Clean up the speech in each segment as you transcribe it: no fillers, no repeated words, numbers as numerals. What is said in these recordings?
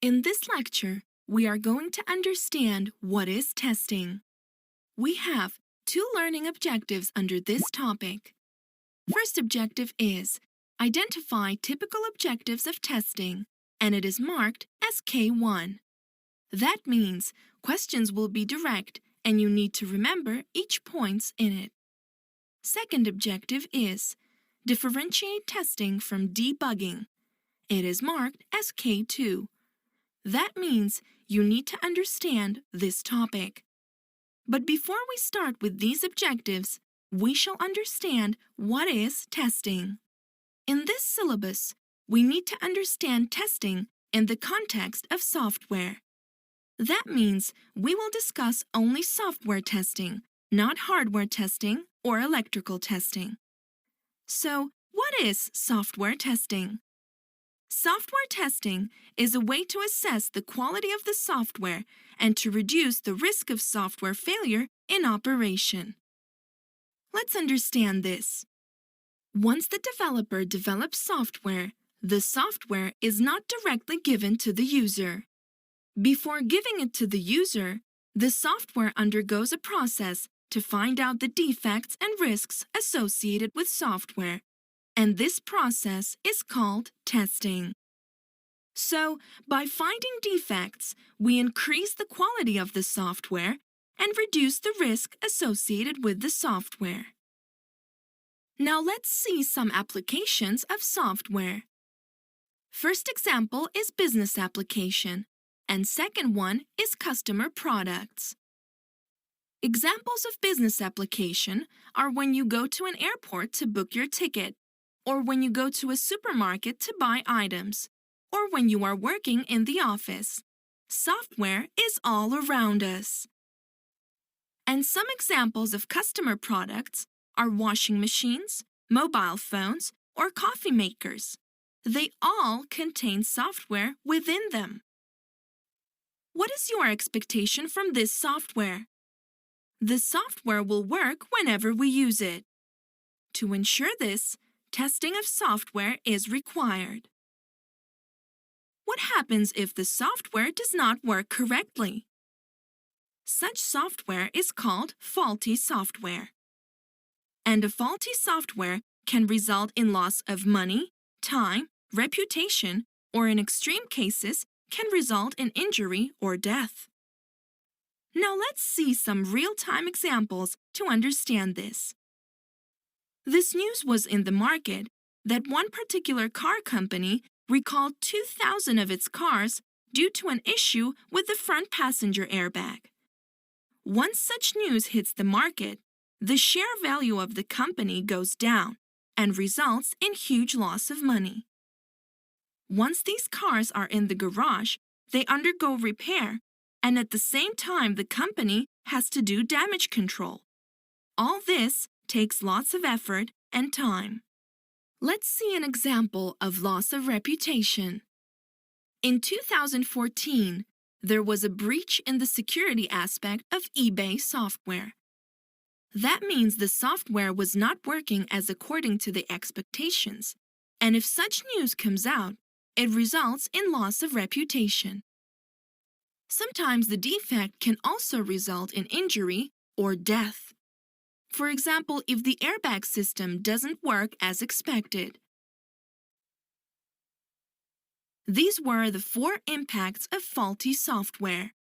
In this lecture, we are going to understand what is testing. We have two learning objectives under this topic. First objective is identify typical objectives of testing, and it is marked as K1. That means questions will be direct and you need to remember each points in it. Second objective is differentiate testing from debugging. It is marked as K2. That means you need to understand this topic. But before we start with these objectives, we shall understand what is testing. In this syllabus, we need to understand testing in the context of software. That means we will discuss only software testing, not hardware testing or electrical testing. So, what is software testing? Software testing is a way to assess the quality of the software and to reduce the risk of software failure in operation. Let's understand this. Once the developer develops software, the software is not directly given to the user. Before giving it to the user, the software undergoes a process to find out the defects and risks associated with software, and this process is called testing. So, by finding defects, we increase the quality of the software and reduce the risk associated with the software. Now let's see some applications of software. First example is business application, and second one is customer products. Examples of business application are when you go to an airport to book your ticket, or when you go to a supermarket to buy items, or when you are working in the office. Software is all around us. And some examples of customer products are washing machines, mobile phones, or coffee makers. They all contain software within them. What is your expectation from this software? The software will work whenever we use it. To ensure this, testing of software is required. What happens if the software does not work correctly? Such software is called faulty software. And a faulty software can result in loss of money, time, reputation, or in extreme cases, can result in injury or death. Now let's see some real-time examples to understand this. This news was in the market that one particular car company recalled 2,000 of its cars due to an issue with the front passenger airbag. Once such news hits the market, the share value of the company goes down and results in huge loss of money. Once these cars are in the garage, they undergo repair, and at the same time the company has to do damage control. All this takes lots of effort and time. Let's see an example of loss of reputation. In 2014, there was a breach in the security aspect of eBay software. That means the software was not working as according to the expectations, and if such news comes out, it results in loss of reputation. Sometimes the defect can also result in injury or death. For example, if the airbag system doesn't work as expected. These were the 4 impacts of faulty software: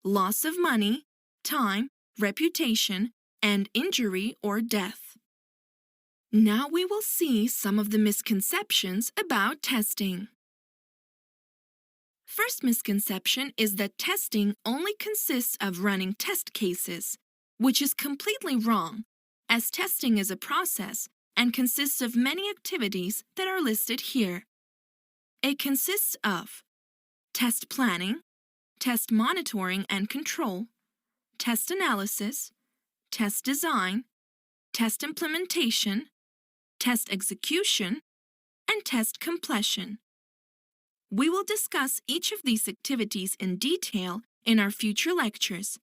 loss of money, time, reputation, and injury or death. Now we will see some of the misconceptions about testing. First misconception is that testing only consists of running test cases, which is completely wrong, as testing is a process and consists of many activities that are listed here. It consists of test planning, test monitoring and control, test analysis, test design, test implementation, test execution, and test completion. We will discuss each of these activities in detail in our future lectures,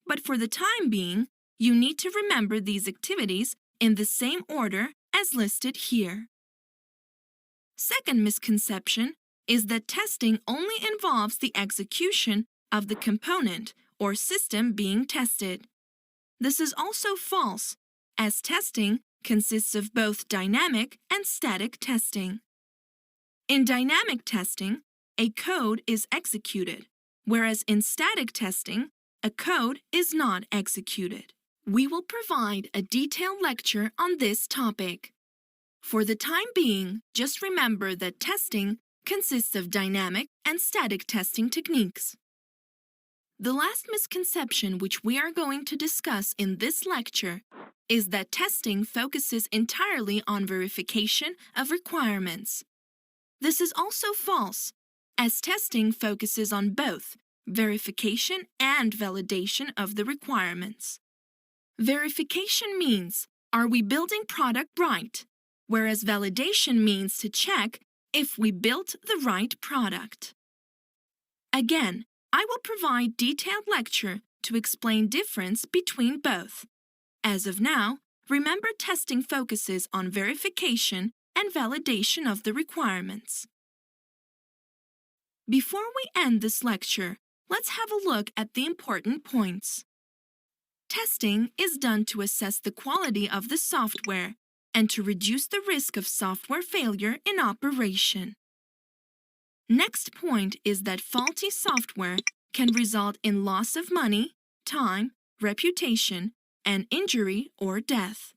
but for the time being, you need to remember these activities in the same order as listed here. Second misconception is that testing only involves the execution of the component or system being tested. This is also false, as testing consists of both dynamic and static testing. In dynamic testing, a code is executed, whereas in static testing, a code is not executed. We will provide a detailed lecture on this topic. For the time being, just remember that testing consists of dynamic and static testing techniques. The last misconception which we are going to discuss in this lecture is that testing focuses entirely on verification of requirements. This is also false, as testing focuses on both verification and validation of the requirements. Verification means, are we building product right? Whereas validation means to check if we built the right product. Again, I will provide detailed lecture to explain difference between both. As of now, remember testing focuses on verification and validation of the requirements. Before we end this lecture, let's have a look at the important points. Testing is done to assess the quality of the software and to reduce the risk of software failure in operation. Next point is that faulty software can result in loss of money, time, reputation, and injury or death.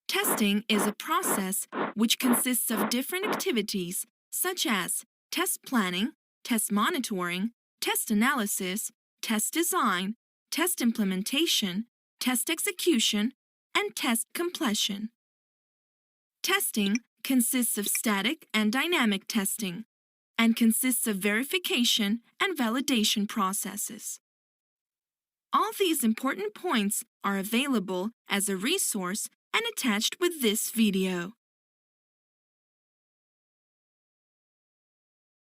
Testing is a process which consists of different activities such as test planning, test monitoring, test analysis, test design, test implementation, test execution, and test completion. Testing consists of static and dynamic testing and consists of verification and validation processes. All these important points are available as a resource and attached with this video.